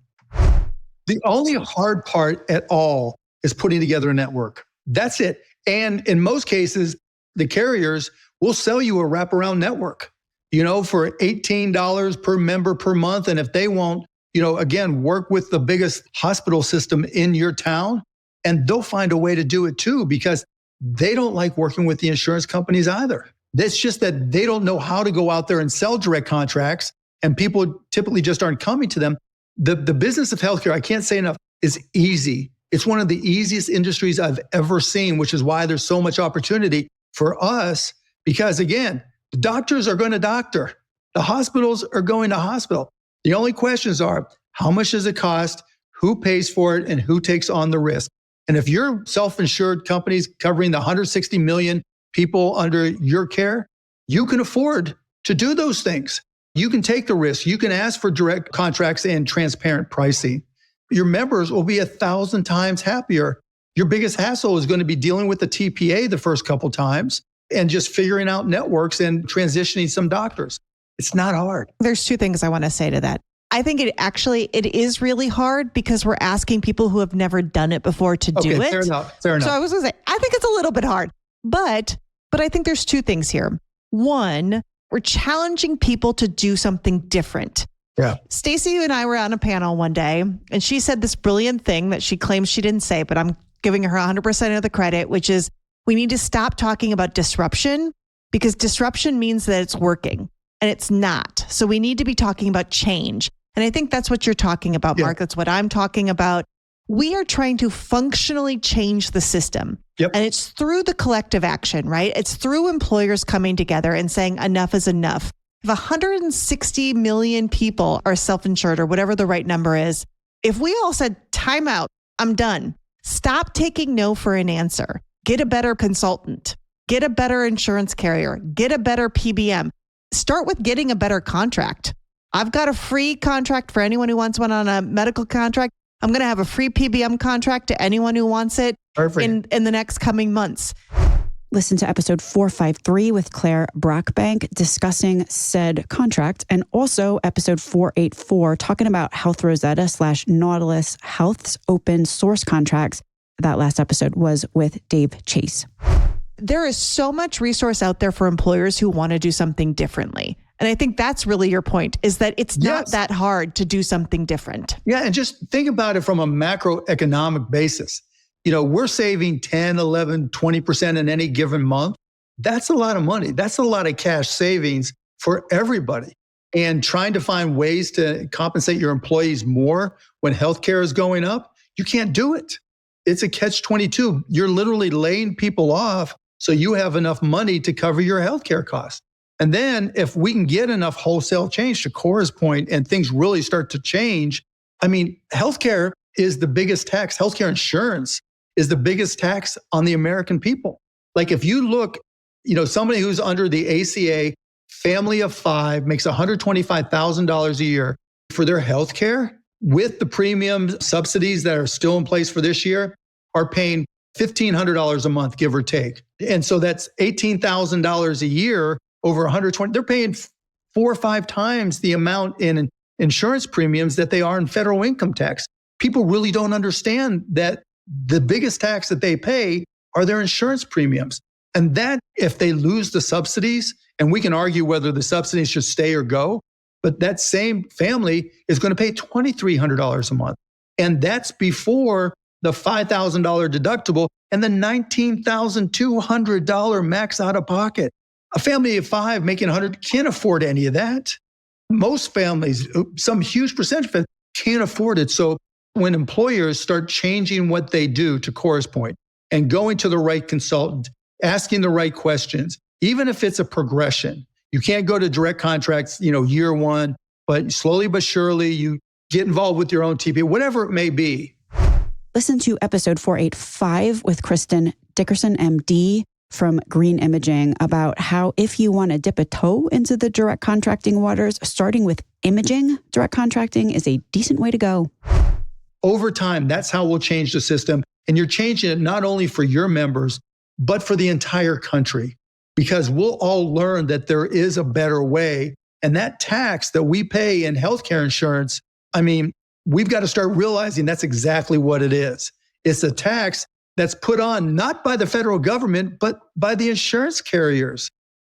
The only hard part at all is putting together a network. That's it. And in most cases, the carriers will sell you a wraparound network, for $18 per member per month. And if they won't, again, work with the biggest hospital system in your town, and they'll find a way to do it too, because they don't like working with the insurance companies either. It's just that they don't know how to go out there and sell direct contracts, and people typically just aren't coming to them. The business of healthcare, I can't say enough, is easy. It's one of the easiest industries I've ever seen, which is why there's so much opportunity for us, because again, the doctors are going to doctor. The hospitals are going to hospital. The only questions are, how much does it cost? Who pays for it? And who takes on the risk? And if you're self-insured companies covering the 160 million people under your care, you can afford to do those things. You can take the risk. You can ask for direct contracts and transparent pricing. Your members will be 1,000 times happier. Your biggest hassle is going to be dealing with the TPA the first couple times and just figuring out networks and transitioning some doctors. It's not hard. There's 2 things I want to say to that. I think it is really hard because we're asking people who have never done it before to do it. Fair enough. So I was going to say, I think it's a little bit hard, but I think there's two things here. One, we're challenging people to do something different. Yeah. Stacey and I were on a panel one day, and she said this brilliant thing that she claims she didn't say, but I'm giving her 100% of the credit, which is we need to stop talking about disruption because disruption means that it's working and it's not. So we need to be talking about change. And I think that's what you're talking about, Mark. That's what I'm talking about. We are trying to functionally change the system. Yep. And it's through the collective action, right? It's through employers coming together and saying enough is enough. If 160 million people are self-insured or whatever the right number is, if we all said, time out, I'm done. Stop taking no for an answer. Get a better consultant. Get a better insurance carrier. Get a better PBM. Start with getting a better contract. I've got a free contract for anyone who wants one on a medical contract. I'm going to have a free PBM contract to anyone who wants it in the next coming months. Listen to episode 453 with Claire Brockbank discussing said contract, and also episode 484 talking about Health Rosetta / Nautilus Health's open source contracts. That last episode was with Dave Chase. There is so much resource out there for employers who want to do something differently. And I think that's really your point, is that it's not that hard to do something different. Yeah, and just think about it from a macroeconomic basis. We're saving 10, 11, 20% in any given month. That's a lot of money. That's a lot of cash savings for everybody. And trying to find ways to compensate your employees more when healthcare is going up, you can't do it. It's a catch-22. You're literally laying people off so you have enough money to cover your healthcare costs. And then if we can get enough wholesale change, to Cora's point, and things really start to change, healthcare is the biggest tax. Healthcare insurance is the biggest tax on the American people. Like if you look, somebody who's under the ACA, family of 5, makes $125,000 a year for their healthcare with the premium subsidies that are still in place for this year, are paying $1,500 a month, give or take. And so that's $18,000 a year over 120. They're paying 4 or 5 times the amount in insurance premiums that they are in federal income tax. People really don't understand that the biggest tax that they pay are their insurance premiums. And that, if they lose the subsidies, and we can argue whether the subsidies should stay or go, but that same family is going to pay $2,300 a month. And that's before the $5,000 deductible and the $19,200 max out of pocket. A family of 5 making $100 can't afford any of that. Most families, some huge percentage of it, can't afford it. So when employers start changing what they do, to Cora's point, and going to the right consultant, asking the right questions, even if it's a progression, you can't go to direct contracts, year one, but slowly but surely you get involved with your own TP, whatever it may be. Listen to episode 485 with Kristen Dickerson, MD, from Green Imaging, about how if you want to dip a toe into the direct contracting waters, starting with imaging direct contracting is a decent way to go. Over time, that's how we'll change the system. And you're changing it not only for your members, but for the entire country, because we'll all learn that there is a better way. And that tax that we pay in healthcare insurance, we've got to start realizing that's exactly what it is. It's a tax that's put on not by the federal government, but by the insurance carriers.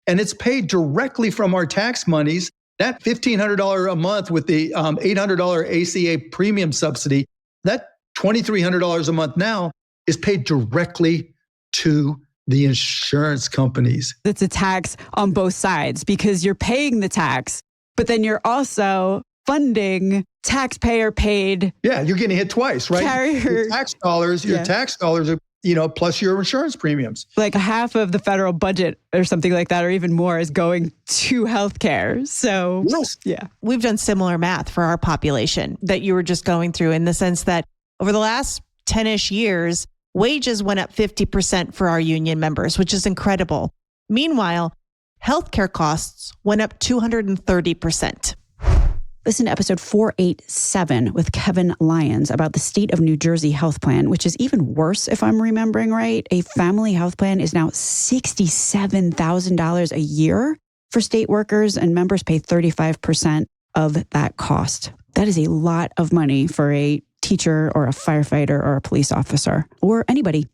And it's paid directly from our tax monies. That $1,500 a month with the $800 ACA premium subsidy, that $2,300 a month now is paid directly to the insurance companies. It's a tax on both sides because you're paying the tax, but then you're also funding taxpayer paid. Yeah, you're getting hit twice, right? Your tax dollars are, plus your insurance premiums. Like half of the federal budget or something like that, or even more, is going to healthcare. So, yeah. We've done similar math for our population that you were just going through, in the sense that over the last 10-ish years, wages went up 50% for our union members, which is incredible. Meanwhile, healthcare costs went up 230%. Listen to episode 487 with Kevin Lyons about the state of New Jersey health plan, which is even worse if I'm remembering right. A family health plan is now $67,000 a year for state workers, and members pay 35% of that cost. That is a lot of money for a teacher or a firefighter or a police officer or anybody.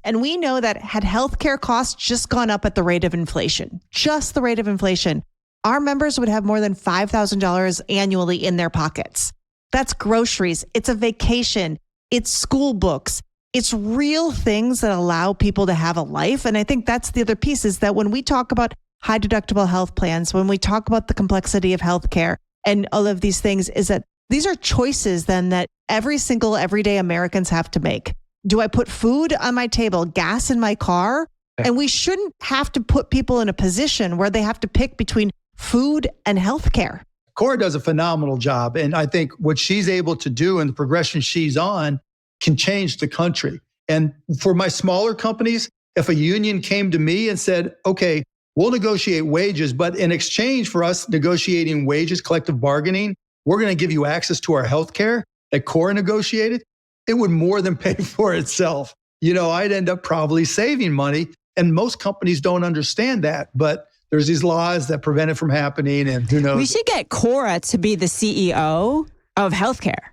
And we know that had healthcare costs just gone up at the rate of inflation, just the rate of inflation, our members would have more than $5,000 annually in their pockets. That's groceries. It's a vacation. It's school books. It's real things that allow people to have a life. And I think that's the other piece is that when we talk about high deductible health plans, when we talk about the complexity of healthcare and all of these things, is that these are choices then that every single everyday Americans have to make. Do I put food on my table, gas in my car? And we shouldn't have to put people in a position where they have to pick between food and healthcare. Cora does a phenomenal job. And I think what she's able to do and the progression she's on can change the country. And for my smaller companies, if a union came to me and said, okay, we'll negotiate wages, but in exchange for us negotiating wages, collective bargaining, we're going to give you access to our healthcare that Cora negotiated, it would more than pay for itself. I'd end up probably saving money. And most companies don't understand that. But there's these laws that prevent it from happening, and who knows? We should get Cora to be the CEO of healthcare.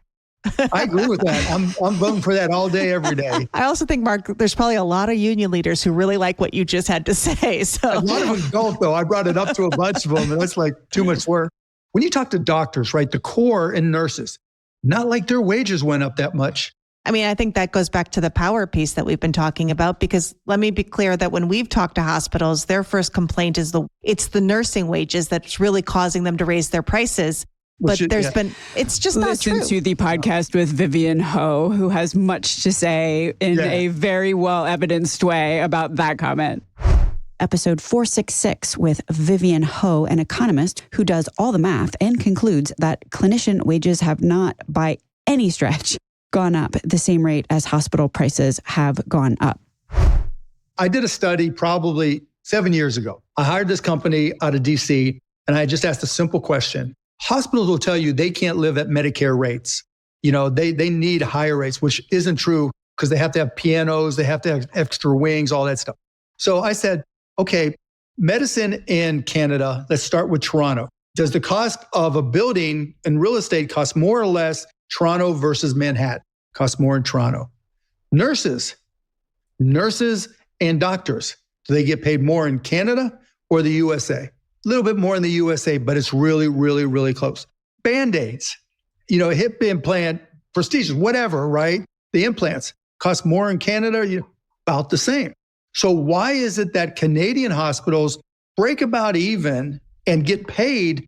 I agree with that. I'm voting for that all day, every day. I also think, Mark, there's probably a lot of union leaders who really like what you just had to say. So a lot of them don't, though. I brought it up to a bunch of them, and that's like too much work. When you talk to doctors, right, the core and nurses, not like their wages went up that much. I mean, I think that goes back to the power piece that we've been talking about, because let me be clear that when we've talked to hospitals, their first complaint is it's the nursing wages that's really causing them to raise their prices. But it's just not true. Listen to the podcast with Vivian Ho, who has much to say in a very well evidenced way about that comment. Episode 466 with Vivian Ho, an economist who does all the math and concludes that clinician wages have not by any stretch gone up the same rate as hospital prices have gone up. I did a study probably 7 years ago. I hired this company out of DC, and I just asked a simple question. Hospitals will tell you they can't live at Medicare rates. They need higher rates, which isn't true because they have to have pianos, they have to have extra wings, all that stuff. So I said, okay, medicine in Canada, let's start with Toronto. Does the cost of a building and real estate cost more or less Toronto versus Manhattan? Costs more in Toronto. Nurses and doctors, do they get paid more in Canada or the USA? A little bit more in the USA, but it's really, really, really close. Band-Aids, hip implant, prestigious, whatever, right? The implants cost more in Canada, about the same. So why is it that Canadian hospitals break about even and get paid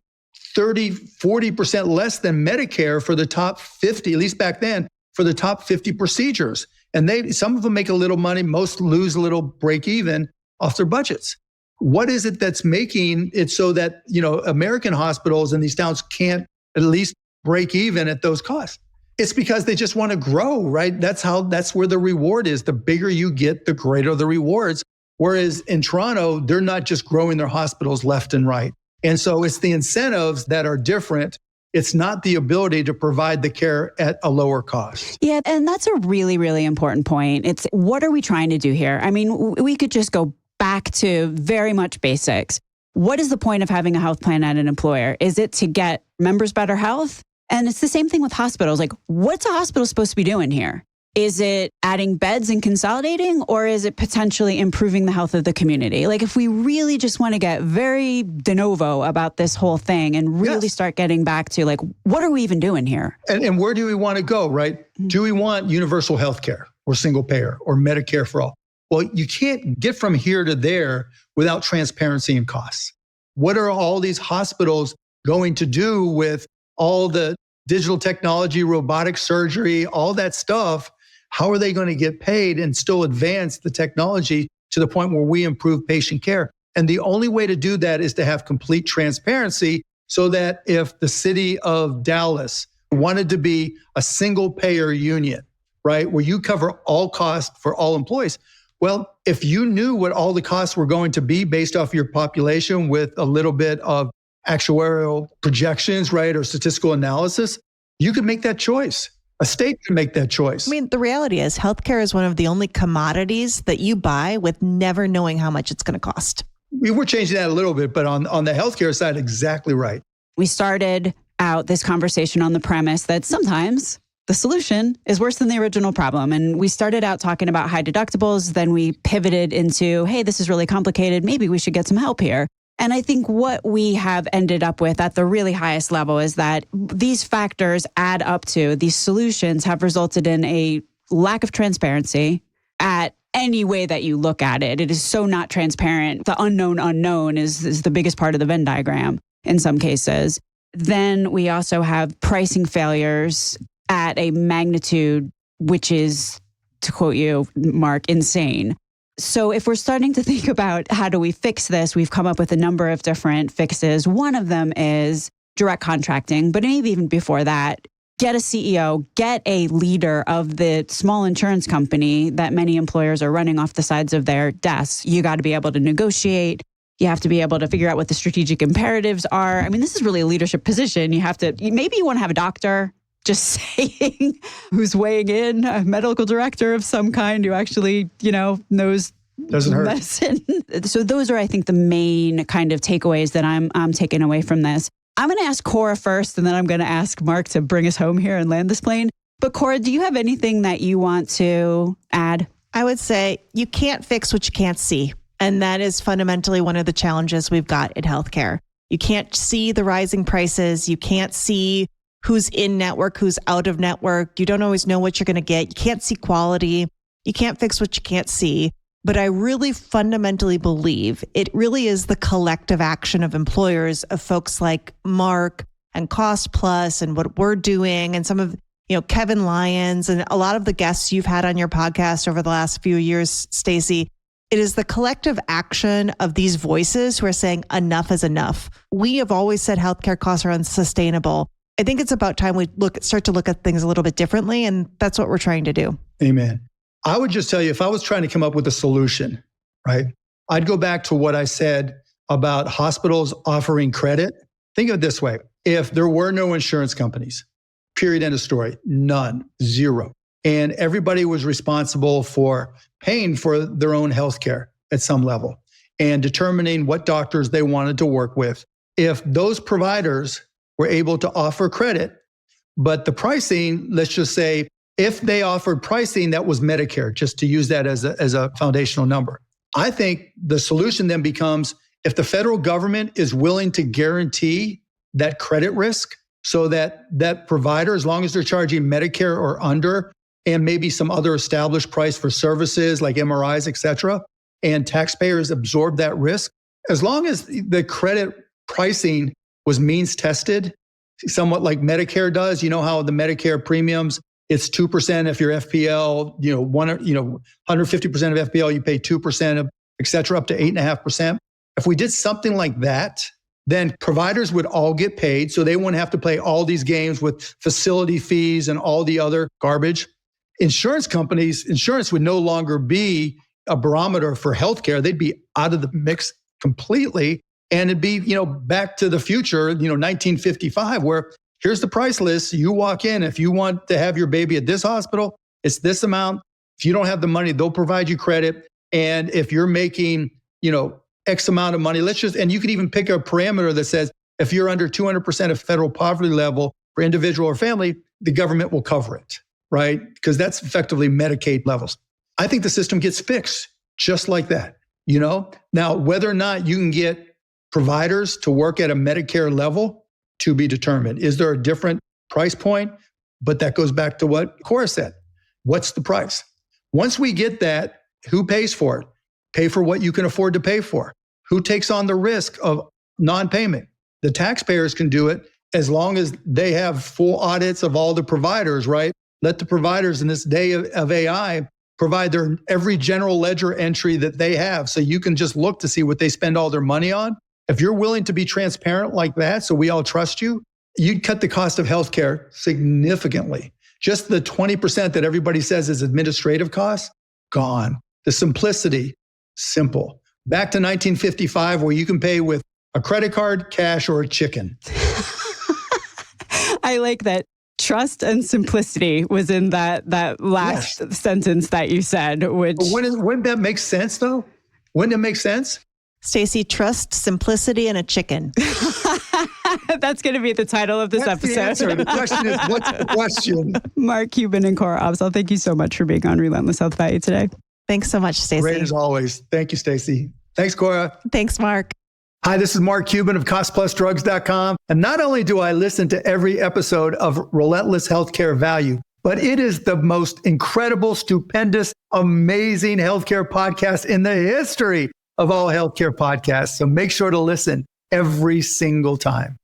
30, 40% less than Medicare for the top 50, at least back then, for the top 50 procedures? And some of them make a little money, most lose a little, break even off their budgets. What is it that's making it so that, American hospitals in these towns can't at least break even at those costs? It's because they just want to grow, right? That's where the reward is. The bigger you get, the greater the rewards. Whereas in Toronto, they're not just growing their hospitals left and right. And so it's the incentives that are different. It's not the ability to provide the care at a lower cost. Yeah, and that's a really, really important point. It's what are we trying to do here? I mean, we could just go back to very much basics. What is the point of having a health plan at an employer? Is it to get members better health? And it's the same thing with hospitals. Like, what's a hospital supposed to be doing here? Is it adding beds and consolidating, or is it potentially improving the health of the community? Like, if we really just want to get very de novo about this whole thing and really start getting back to, like, what are we even doing here? And where do we want to go, right? Mm-hmm. Do we want universal health care or single payer or Medicare for all? Well, you can't get from here to there without transparency and costs. What are all these hospitals going to do with all the digital technology, robotic surgery, all that stuff? How are they going to get paid and still advance the technology to the point where we improve patient care? And the only way to do that is to have complete transparency so that if the city of Dallas wanted to be a single payer union, right, where you cover all costs for all employees, well, if you knew what all the costs were going to be based off your population with a little bit of actuarial projections, right, or statistical analysis, you could make that choice. A state can make that choice. I mean, the reality is healthcare is one of the only commodities that you buy with never knowing how much it's going to cost. We were changing that a little bit, but on the healthcare side, exactly right. We started out this conversation on the premise that sometimes the solution is worse than the original problem. And we started out talking about high deductibles, then we pivoted into, hey, this is really complicated. Maybe we should get some help here. And I think what we have ended up with at the really highest level is that these factors add up to, these solutions have resulted in a lack of transparency at any way that you look at it. It is so not transparent. The unknown unknown is the biggest part of the Venn diagram in some cases. Then we also have pricing failures at a magnitude which is, to quote you, Mark, insane. So if we're starting to think about how do we fix this, we've come up with a number of different fixes. One of them is direct contracting, but maybe even before that, get a CEO, get a leader of the small insurance company that many employers are running off the sides of their desks. You got to be able to negotiate. You have to be able to figure out what the strategic imperatives are. I mean, this is really a leadership position. Maybe you want to have a doctor, just saying, who's weighing in, a medical director of some kind who actually, knows doesn't hurt medicine. So those are, I think, the main kind of takeaways that I'm taking away from this. I'm going to ask Cora first, and then I'm going to ask Mark to bring us home here and land this plane. But Cora, do you have anything that you want to add? I would say you can't fix what you can't see. And that is fundamentally one of the challenges we've got in healthcare. You can't see the rising prices. You can't see who's in network, who's out of network. You don't always know what you're going to get. You can't see quality. You can't fix what you can't see. But I really fundamentally believe it really is the collective action of employers, of folks like Mark and Cost Plus and what we're doing, and some of, Kevin Lyons and a lot of the guests you've had on your podcast over the last few years, Stacey. It is the collective action of these voices who are saying enough is enough. We have always said healthcare costs are unsustainable. I think it's about time we start to look at things a little bit differently, and that's what we're trying to do. Amen. I would just tell you, if I was trying to come up with a solution, right, I'd go back to what I said about hospitals offering credit. Think of it this way. If there were no insurance companies, period, end of story, none, zero, and everybody was responsible for paying for their own healthcare at some level and determining what doctors they wanted to work with, if those providers were able to offer credit, but the pricing, let's just say, if they offered pricing that was Medicare, just to use that as a foundational number, I think the solution then becomes, if the federal government is willing to guarantee that credit risk so that provider, as long as they're charging Medicare or under, and maybe some other established price for services like MRIs, et cetera, and taxpayers absorb that risk, as long as the credit pricing was means tested, somewhat like Medicare does. You know how the Medicare premiums, it's 2% if you're FPL, 150% of FPL, you pay 2% of, et cetera, up to 8.5%. If we did something like that, then providers would all get paid. So they wouldn't have to play all these games with facility fees and all the other garbage. Insurance would no longer be a barometer for healthcare. They'd be out of the mix completely. And it'd be, back to the future, 1955, where here's the price list. You walk in, if you want to have your baby at this hospital, it's this amount. If you don't have the money, they'll provide you credit. And if you're making, X amount of money, and you could even pick a parameter that says, if you're under 200% of federal poverty level for individual or family, the government will cover it, right? Because that's effectively Medicaid levels. I think the system gets fixed just like that, Now, whether or not you can get providers to work at a Medicare level, to be determined. Is there a different price point? But that goes back to what Cora said. What's the price? Once we get that, who pays for it? Pay for what you can afford to pay for. Who takes on the risk of non-payment? The taxpayers can do it as long as they have full audits of all the providers, right? Let the providers in this day of AI provide their every general ledger entry that they have, so you can just look to see what they spend all their money on. If you're willing to be transparent like that, so we all trust you, you'd cut the cost of healthcare significantly. Just the 20% that everybody says is administrative costs, gone. The simplicity, simple. Back to 1955, where you can pay with a credit card, cash, or a chicken. I like that. Trust and simplicity was in that last sentence that you said, which... Wouldn't that make sense, though? Wouldn't it make sense? Stacey, trust, simplicity, and a chicken. That's going to be the title of this episode. The answer. The question is, what's the question? Mark Cuban and Cora Opsahl, thank you so much for being on Relentless Health Value today. Thanks so much, Stacey. Great as always. Thank you, Stacey. Thanks, Cora. Thanks, Mark. Hi, this is Mark Cuban of CostPlusDrugs.com. And not only do I listen to every episode of Relentless Healthcare Value, but it is the most incredible, stupendous, amazing healthcare podcast in the history of all healthcare podcasts. So make sure to listen every single time.